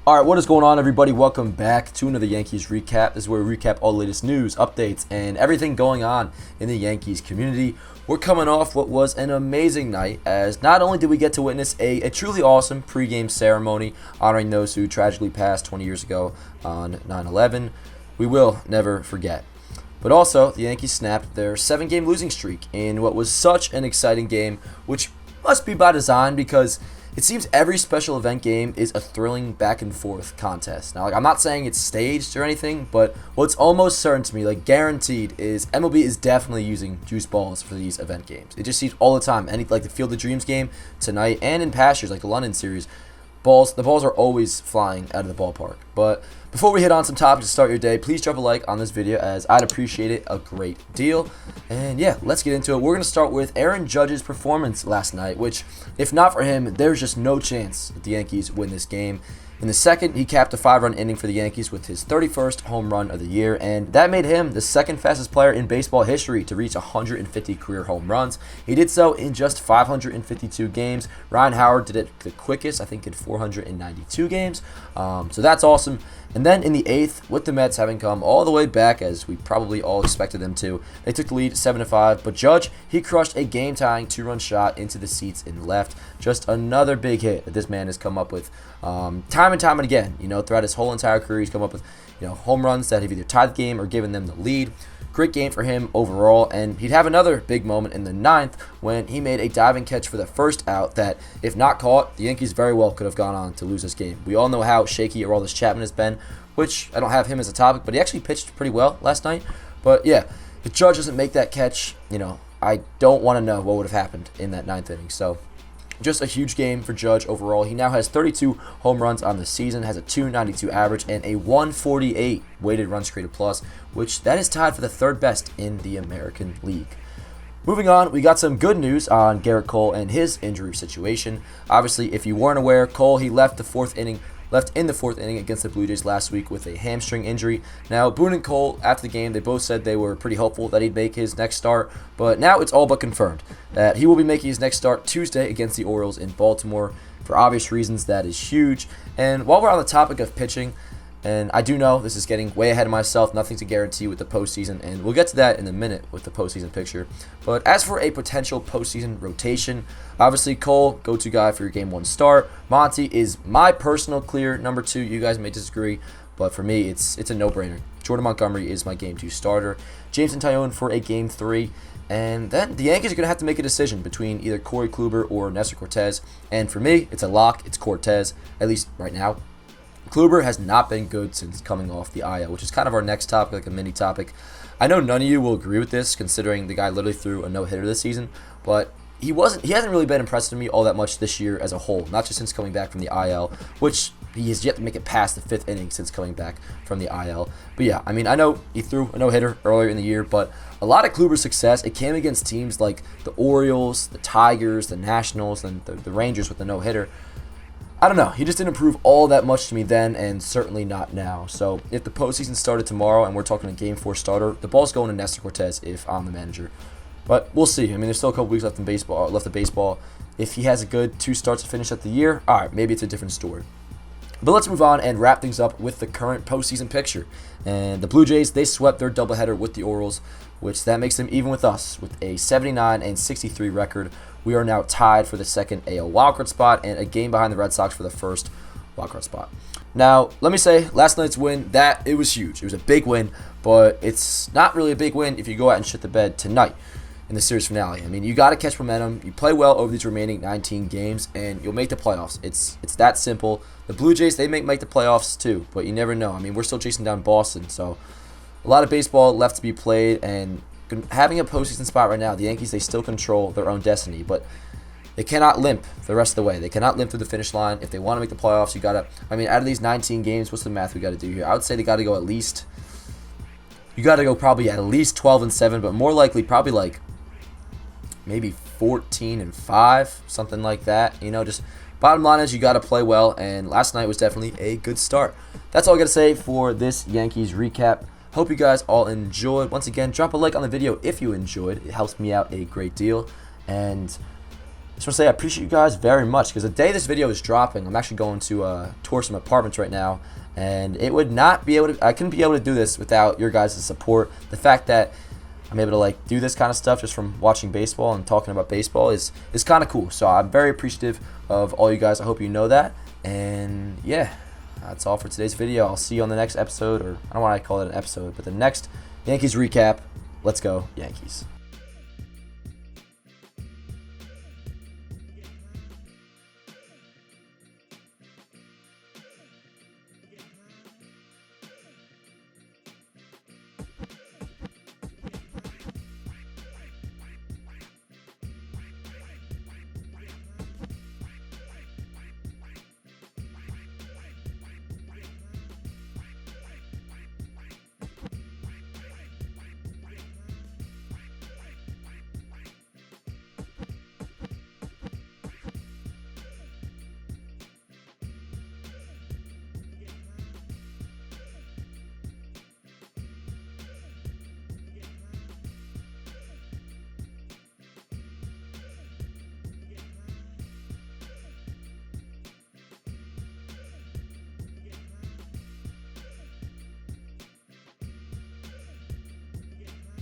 All right, what is going on, everybody? Welcome back to another Yankees recap. This is where we recap all the latest news, updates, and everything going on in the Yankees community. We're coming off what was an amazing night, as not only did we get to witness a truly awesome pregame ceremony honoring those who tragically passed 20 years ago on 9/11. We will never forget. But also, the Yankees snapped their 7-game losing streak in what was such an exciting game, which must be by design because it seems every special event game is a thrilling back-and-forth contest. Now, I'm not saying it's staged or anything, but what's almost certain to me, guaranteed, is MLB is definitely using juice balls for these event games. It just seems all the time. Like the Field of Dreams game tonight and in past years, like the London series, the balls are always flying out of the ballpark. But before we hit on some topics to start your day, please drop a like on this video, as I'd appreciate it a great deal. And yeah, let's get into it. We're going to start with Aaron Judge's performance last night, which, if not for him, there's just no chance that the Yankees win this game. In the second, he capped a 5-run inning for the Yankees with his 31st home run of the year, and that made him the second fastest player in baseball history to reach 150 career home runs. He did so in just 552 games. Ryan Howard did it the quickest, I think in 492 games, so that's awesome. And then in the 8th, with the Mets having come all the way back, as we probably all expected them to, they took the lead 7-5, but Judge, he crushed a game-tying 2-run shot into the seats in left. Just another big hit that this man has come up with time and time and again. Throughout his whole entire career, he's come up with home runs that have either tied the game or given them the lead. Great game for him overall, and he'd have another big moment in the 9th when he made a diving catch for the first out that, if not caught, the Yankees very well could have gone on to lose this game. We all know how shaky Aroldis Chapman has been, which I don't have him as a topic, but he actually pitched pretty well last night. But yeah, if Judge doesn't make that catch, I don't want to know what would have happened in that 9th inning. So just a huge game for Judge overall. He now has 32 home runs on the season, has a .292 average, and a 148 weighted runs created plus, which that is tied for the third best in the American League. Moving on, we got some good news on Gerrit Cole and his injury situation. Obviously, if you weren't aware, Cole, he left in the fourth inning against the Blue Jays last week with a hamstring injury. Now, Boone and Cole, after the game, they both said they were pretty hopeful that he'd make his next start, but now it's all but confirmed that he will be making his next start Tuesday against the Orioles in Baltimore. For obvious reasons, that is huge. And while we're on the topic of pitching, and I do know this is getting way ahead of myself, nothing to guarantee with the postseason, and we'll get to that in a minute with the postseason picture. But as for a potential postseason rotation, obviously Cole, go-to guy for your Game 1 start. Monty is my personal clear number 2. You guys may disagree, but for me, it's a no-brainer. Jordan Montgomery is my Game 2 starter. James Untitled for a Game 3. And then the Yankees are going to have to make a decision between either Corey Kluber or Nestor Cortez. And for me, it's a lock. It's Cortez, at least right now. Kluber has not been good since coming off the IL, which is kind of our next topic, like a mini topic. I know none of you will agree with this, considering the guy literally threw a no-hitter this season, but he hasn't really been impressed with me all that much this year as a whole, not just since coming back from the IL, which he has yet to make it past the 5th inning since coming back from the IL. But yeah, I know he threw a no-hitter earlier in the year, but a lot of Kluber's success, it came against teams like the Orioles, the Tigers, the Nationals, and the Rangers with the no-hitter. I don't know. He just didn't improve all that much to me then, and certainly not now. So if the postseason started tomorrow and we're talking a Game 4 starter, the ball's going to Nestor Cortez if I'm the manager. But we'll see. There's still a couple weeks left of baseball. If he has a good 2 starts to finish up the year, all right, maybe it's a different story. But let's move on and wrap things up with the current postseason picture. And the Blue Jays, they swept their doubleheader with the Orioles, which that makes them even with us with a 79-63 record. We are now tied for the second AL wildcard spot and a game behind the Red Sox for the first wildcard spot. Now, let me say, last night's win, it was huge. It was a big win, but it's not really a big win if you go out and shit the bed tonight in the series finale. You got to catch momentum. You play well over these remaining 19 games, and you'll make the playoffs. It's that simple. The Blue Jays, they may make the playoffs too, but you never know. We're still chasing down Boston, so a lot of baseball left to be played, and having a postseason spot right now, the Yankees, they still control their own destiny, but they cannot limp the rest of the way. They cannot limp through the finish line. If they want to make the playoffs, you got to, out of these 19 games, what's the math we got to do here? I would say they got to go probably at least 12-7, but more likely probably maybe 14-5, something like that. Just bottom line is you got to play well, and last night was definitely a good start. That's all I got to say for this Yankees recap. Hope you guys all enjoyed. Once again, drop a like on the video if you enjoyed. It helps me out a great deal. And just want to say I appreciate you guys very much, because the day this video is dropping, I'm actually going to tour some apartments right now, and I couldn't be able to do this without your guys' support. The fact that I'm able to like do this kind of stuff just from watching baseball and talking about baseball is kind of cool. So I'm very appreciative of all you guys. I hope you know that. And yeah, that's all for today's video. I'll see you on the next episode, or I don't want to call it an episode, but the next Yankees recap. Let's go, Yankees.